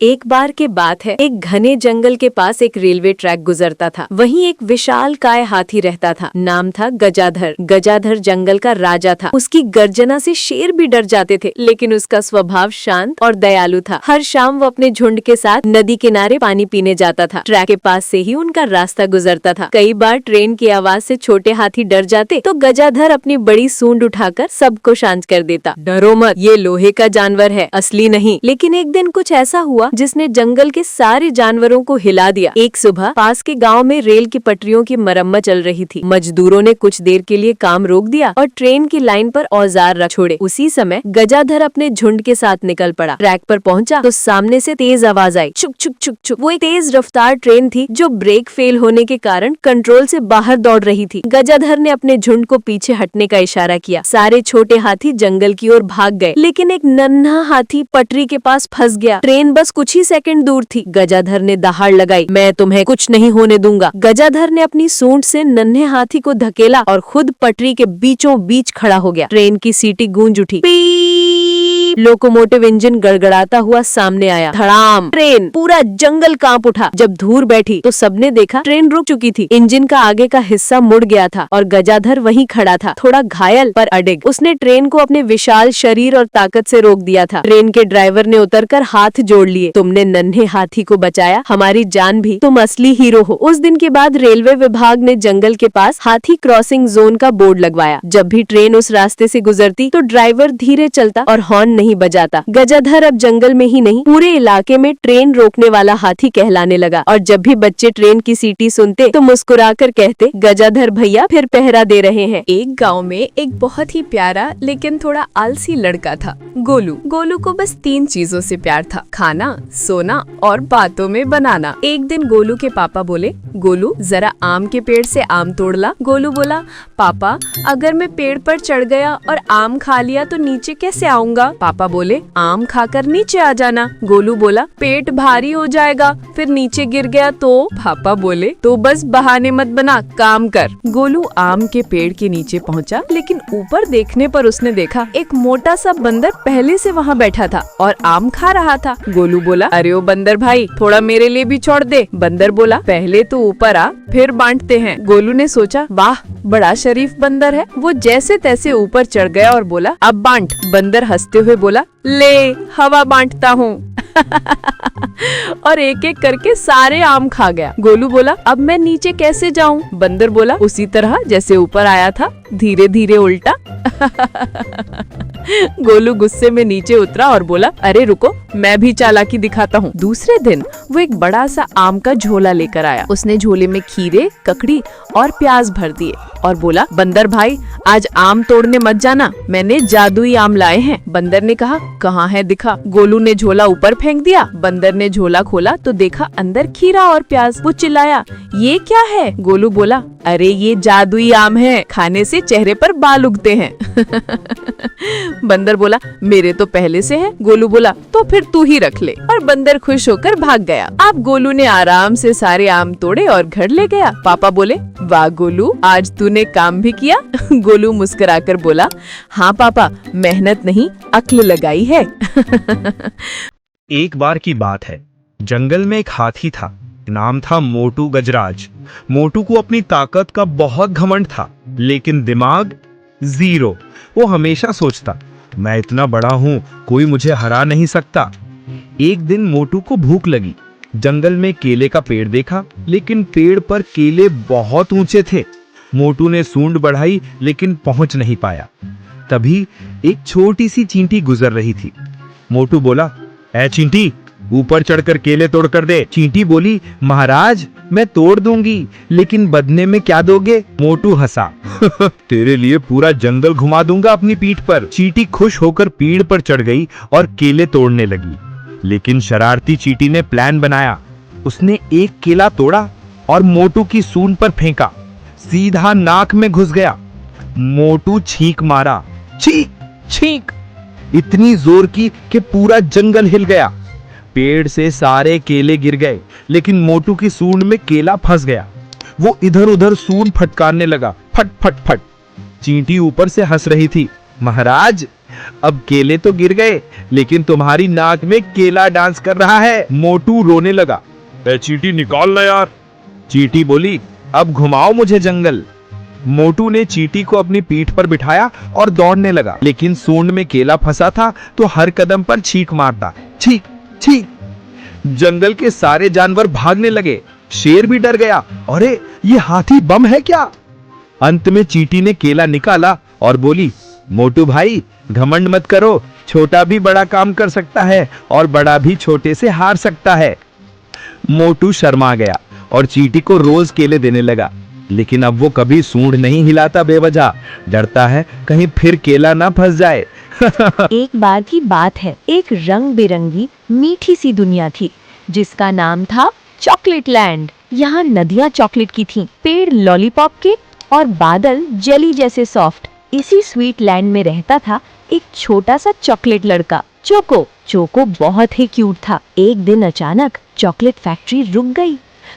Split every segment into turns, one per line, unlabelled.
एक बार के बात है, एक घने जंगल के पास एक रेलवे ट्रैक गुजरता था। वहीं एक विशाल काय हाथी रहता था। नाम था गजाधर। गजाधर जंगल का राजा था। उसकी गर्जना से शेर भी डर जाते थे, लेकिन उसका स्वभाव शांत और दयालु था। हर शाम वो अपने झुंड के साथ नदी किनारे पानी पीने जाता था। ट्रैक के पास से ही उनका रास्ता गुजरता था। कई बार ट्रेन की आवाज से छोटे हाथी डर जाते तो गजाधर अपनी बड़ी सूंड उठाकर सबको शांत कर देता। डरो मत, ये लोहे का जानवर है, असली नहीं। लेकिन एक दिन कुछ ऐसा हुआ जिसने जंगल के सारे जानवरों को हिला दिया। एक सुबह पास के गांव में रेल की पटरियों की मरम्मत चल रही थी। मजदूरों ने कुछ देर के लिए काम रोक दिया और ट्रेन की लाइन पर औजार रख छोड़े। उसी समय गजाधर अपने झुंड के साथ निकल पड़ा। ट्रैक पर पहुंचा तो सामने से तेज आवाज आई, चुक चुक चुक चुक। वो एक तेज रफ्तार ट्रेन थी जो ब्रेक फेल होने के कारण कंट्रोल से बाहर दौड़ रही थी। गजाधर ने अपने झुंड को पीछे हटने का इशारा किया। सारे छोटे हाथी जंगल की ओर भाग गए, लेकिन एक नन्हा हाथी पटरी के पास फंस गया। ट्रेन बस कुछ ही सेकंड दूर थी। गजाधर ने दहाड़ लगाई, मैं तुम्हें कुछ नहीं होने दूंगा। गजाधर ने अपनी सूंड से नन्हे हाथी को धकेला और खुद पटरी के बीचों बीच खड़ा हो गया। ट्रेन की सीटी गूंज उठी। लोकोमोटिव इंजन गड़गड़ाता हुआ सामने आया। धड़ाम, ट्रेन, पूरा जंगल कांप उठा। जब धूल बैठी तो सबने देखा ट्रेन रुक चुकी थी। इंजन का आगे का हिस्सा मुड़ गया था और गजाधर वहीं खड़ा था, थोड़ा घायल पर अडिग। उसने ट्रेन को अपने विशाल शरीर और ताकत से रोक दिया था। ट्रेन के ड्राइवर ने उतरकर हाथ जोड़ लिए। तुमने नन्हे हाथी को बचाया, हमारी जान भी, तुम असली हीरो हो। उस दिन के बाद रेलवे विभाग ने जंगल के पास हाथी क्रॉसिंग जोन का बोर्ड लगवाया। जब भी ट्रेन उस रास्ते से गुजरती तो ड्राइवर धीरे चलता और हॉर्न नहीं बजाता। गजाधर अब जंगल में ही नहीं, पूरे इलाके में ट्रेन रोकने वाला हाथी कहलाने लगा। और जब भी बच्चे ट्रेन की सीटी सुनते तो मुस्कुराकर कहते, गजाधर भैया फिर पहरा दे रहे हैं।
एक गांव में एक बहुत ही प्यारा लेकिन थोड़ा आलसी लड़का था, गोलू। गोलू को बस 3 चीजों से प्यार था, खाना, सोना और बातों में बनाना। एक दिन गोलू के पापा बोले, गोलू जरा आम के पेड़ से आम तोड़ ला। गोलू बोला, पापा अगर मैं पेड़ पर चढ़ गया और आम खा लिया तो नीचे कैसे आऊंगा? पापा बोले, आम खाकर नीचे आ जाना। गोलू बोला, पेट भारी हो जाएगा, फिर नीचे गिर गया तो? पापा बोले, तो बस बहाने मत बना, काम कर। गोलू आम के पेड़ के नीचे पहुंचा, लेकिन ऊपर देखने पर उसने देखा एक मोटा सा बंदर पहले से वहाँ बैठा था और आम खा रहा था। गोलू बोला, अरे ओ बंदर भाई, थोड़ा मेरे लिए भी छोड़ दे। बंदर बोला, पहले तो ऊपर आ, फिर बांटते हैं। गोलू ने सोचा, वाह बड़ा शरीफ बंदर है। वो जैसे तैसे ऊपर चढ़ गया और बोला, अब बांट। बंदर हंसते हुए बोला, ले हवा बांटता हूँ। और एक एक करके सारे आम खा गया। गोलू बोला, अब मैं नीचे कैसे जाऊं? बंदर बोला, उसी तरह जैसे ऊपर आया था, धीरे धीरे उल्टा। गोलू गुस्से में नीचे उतरा और बोला, अरे रुको, मैं भी चालाकी दिखाता हूँ। दूसरे दिन वो एक बड़ा सा आम का झोला लेकर आया। उसने झोले में खीरे, ककड़ी और प्याज भर दिए और बोला, बंदर भाई आज आम तोड़ने मत जाना, मैंने जादुई आम लाए हैं। बंदर ने कहा, कहाँ है दिखा। गोलू ने झोला ऊपर फेंक दिया। बंदर ने झोला खोला तो देखा अंदर खीरा और प्याज। वो चिल्लाया, ये क्या है? गोलू बोला, अरे ये जादुई आम है, खाने से चेहरे पर बाल उगते हैं। बंदर बोला, मेरे तो पहले से है। गोलू बोला, तो फिर तू ही रख ले। और बंदर खुश होकर भाग गया। अब गोलू ने आराम से सारे आम तोड़े और घर ले गया। पापा बोले, वाह गोलू, आज तूने काम भी किया। गोलू मुस्कुराकर बोला, हाँ पापा, मेहनत नहीं अक्ल लगाई है।
एक बार की बात है, जंगल में एक हाथी था, नाम था मोटू गजराज। मोटू को अपनी ताकत का बहुत घमंड था, लेकिन दिमाग जीरो। वो हमेशा सोचता, मैं इतना बड़ा हूँ, कोई मुझे हरा नहीं सकता। एक दिन मोटू को भूख लगी। जंगल में केले का पेड़ देखा, लेकिन पेड़ पर केले बहुत ऊंचे थे। मोटू ने सूंड बढ़ाई, लेकिन पहुंच नहीं पाया। तभी एक छोटी सी चींटी गुजर रही थी। मोटू बोला, ऐ चींटी, ऊपर चढ़कर केले तोड़ कर दे। चींटी बोली, महाराज मैं तोड़ दूंगी, लेकिन बदले में क्या दोगे? मोटू हंसा, तेरे लिए पूरा जंगल घुमा दूंगा अपनी पीठ पर। चींटी खुश होकर पेड़ पर चढ़ गई और केले तोड़ने लगी। लेकिन शरारती चींटी ने प्लान बनाया। उसने एक केला तोड़ा और मोटू की सूंड पर फेंका, सीधा नाक में घुस गया। मोटू छींक मारा, छींक छींक, इतनी जोर की कि पूरा जंगल हिल गया। पेड़ से सारे केले गिर गए, लेकिन मोटू की सूंड में केला फंस गया। वो इधर उधर सूंड फटकारने लगा, फट फट फट। चींटी ऊपर से हंस रही थी, महाराज, अब केले तो गिर गए, लेकिन तुम्हारी नाक में केला डांस कर रहा है। मोटू रोने लगा। चींटी निकाल ना यार। चींटी बोली, अब घुमाओ मुझे जंगल। मोटू ने चींटी को अपनी पीठ पर बिठाया और दौड़ने लगा, लेकिन सूंड में केला फंसा था तो हर कदम पर छींक मारता। छींक छींक। जंगल के सारे जानवर भागने लगे। शेर भी डर गया। अरे, ये हाथी बम है क्या? अंत में चींटी ने केला निकाला और बोली, मोटू भाई, घमंड मत करो। छोटा भी बड़ा काम कर सकता है और बड़ा भी छोटे से हार सकता है। मोटू शर्मा गया और चींटी को रोज केले देने लगा, लेकिन अब वो कभी सूंड नहीं हिलाता बेवजह। डरता है कहीं फिर केला ना फंस जाए।
एक बार की बात है, एक रंग बिरंगी मीठी सी दुनिया थी जिसका नाम था चॉकलेट लैंड। यहाँ नदियाँ चॉकलेट की थीं, पेड़ लॉलीपॉप के और बादल जेली जैसे सॉफ्ट। इसी स्वीट लैंड में रहता था एक छोटा सा चॉकलेट लड़का, चोको। चोको बहुत ही क्यूट था। एक दिन अचानक चॉकलेट फैक्ट्री रुक गई,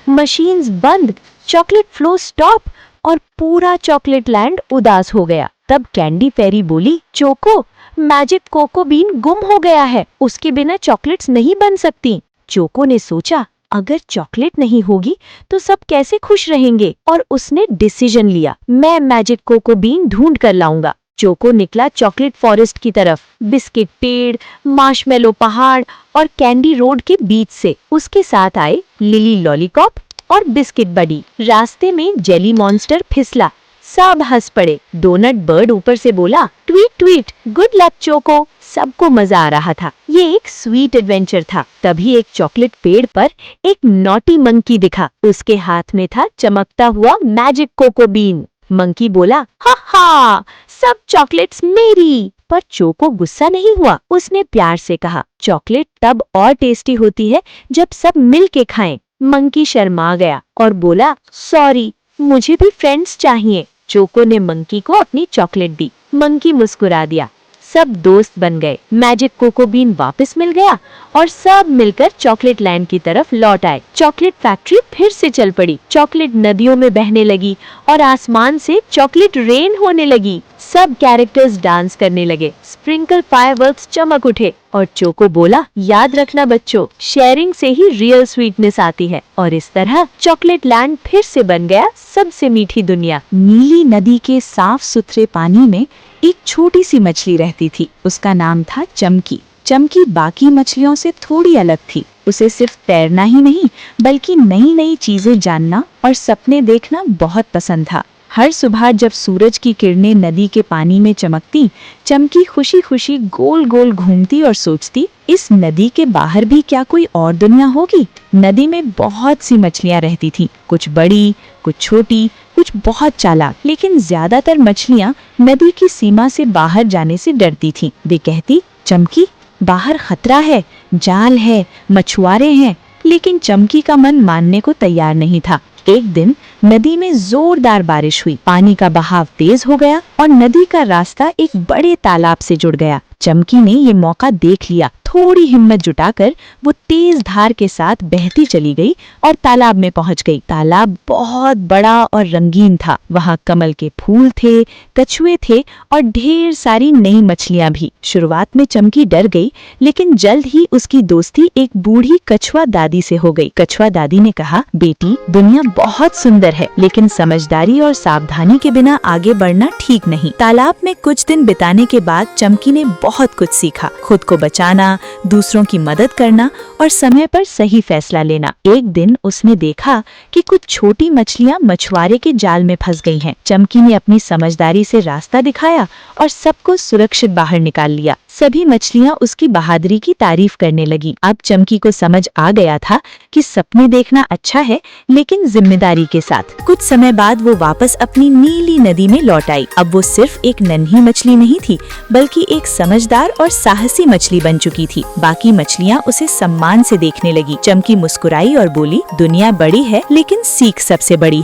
मशीन्स बंद, चॉकलेट फ्लो स्टॉप और पूरा चॉकलेट लैंड उदास हो गया। तब कैंडी फेरी बोली, चोको, मैजिक कोको बीन गुम हो गया है, उसके बिना चॉकलेट्स नहीं बन सकती। चोको ने सोचा, अगर चॉकलेट नहीं होगी तो सब कैसे खुश रहेंगे, और उसने डिसीजन लिया, मैं मैजिक कोको बीन ढूंढ कर लाऊंगा। चोको निकला चॉकलेट फॉरेस्ट की तरफ। बिस्किट पेड़, मार्शमेलो पहाड़ और कैंडी रोड के बीच से उसके साथ आए लिली लॉलीपॉप और बिस्किट बडी। रास्ते में जेली मॉन्स्टर फिसला, सब हंस पड़े। डोनट बर्ड ऊपर से बोला, tweet tweet, good luck choco. सबको मजा आ रहा था। ये एक स्वीट एडवेंचर था। तभी एक चॉकलेट पेड़ पर एक नॉटी मंकी दिखा। उसके हाथ में था चमकता हुआ मैजिक कोको बीन। मंकी बोला, हा हा, सब चॉकलेट्स मेरी। पर चोको गुस्सा नहीं हुआ। उसने प्यार से कहा, चॉकलेट तब और टेस्टी होती है जब सब मिल के खाएं। मंकी शर्मा गया और बोला, सॉरी, मुझे भी फ्रेंड्स चाहिए। चोको ने मंकी को अपनी चॉकलेट दी। मंकी मुस्कुरा दिया। सब दोस्त बन गए। मैजिक कोको बीन वापस मिल गया और सब मिलकर चॉकलेट लैंड की तरफ लौट आए। चॉकलेट फैक्ट्री फिर से चल पड़ी। चॉकलेट नदियों में बहने लगी और आसमान से चॉकलेट रेन होने लगी। सब कैरेक्टर्स डांस करने लगे। स्प्रिंकल फायरवर्क्स चमक उठे और चोको बोला, याद रखना बच्चों, शेयरिंग से ही रियल स्वीटनेस आती है। और इस तरह चॉकलेट लैंड फिर से बन गया सबसे मीठी दुनिया।
नीली नदी के साफ सुथरे पानी में एक छोटी सी मछली रहती थी। उसका नाम था चमकी। चमकी बाकी मछलियों से थोड़ी अलग थी। उसे सिर्फ तैरना ही नहीं बल्कि नई नई चीजें जानना और सपने देखना बहुत पसंद था। हर सुबह जब सूरज की किरणें नदी के पानी में चमकती, चमकी खुशी खुशी गोल गोल घूमती और सोचती, इस नदी के बाहर भी क्या कोई और दुनिया होगी। नदी में बहुत सी मछलियां रहती थीं, कुछ बड़ी, कुछ छोटी, कुछ बहुत चालाक, लेकिन ज्यादातर मछलियां नदी की सीमा से बाहर जाने से डरती थीं। वे कहती, चमकी, बाहर खतरा है, जाल है, मछुआरे हैं। लेकिन चमकी का मन मानने को तैयार नहीं था। एक दिन नदी में जोरदार बारिश हुई। पानी का बहाव तेज हो गया और नदी का रास्ता एक बड़े तालाब से जुड़ गया। चमकी ने ये मौका देख लिया। थोड़ी हिम्मत जुटाकर वो तेज धार के साथ बहती चली गई और तालाब में पहुंच गई। तालाब बहुत बड़ा और रंगीन था। वहाँ कमल के फूल थे, कछुए थे और ढेर सारी नई मछलियां भी। शुरुआत में चमकी डर गई, लेकिन जल्द ही उसकी दोस्ती एक बूढ़ी कछुआ दादी से हो गई। कछुआ दादी ने कहा, बेटी, दुनिया बहुत सुंदर है, लेकिन समझदारी और सावधानी के बिना आगे बढ़ना ठीक नहीं। तालाब में कुछ दिन बिताने के बाद चमकी ने बहुत कुछ सीखा। खुद को बचाना, दूसरों की मदद करना और समय पर सही फैसला लेना। एक दिन उसने देखा कि कुछ छोटी मछलियां मछुआरे के जाल में फंस गई हैं। चमकी ने अपनी समझदारी से रास्ता दिखाया और सबको सुरक्षित बाहर निकाल लिया। सभी मछलियां उसकी बहादुरी की तारीफ करने लगी। अब चमकी को समझ आ गया था कि सपने देखना अच्छा है, लेकिन जिम्मेदारी के साथ। कुछ समय बाद वो वापस अपनी नीली नदी में लौट आई। अब वो सिर्फ एक नन्ही मछली नहीं थी, बल्कि एक समझदार और साहसी मछली बन चुकी थी। बाकी मछलियां उसे सम्मान से देखने लगी। चमकी मुस्कुराई और बोली, दुनिया बड़ी है, लेकिन सीख सबसे बड़ी है।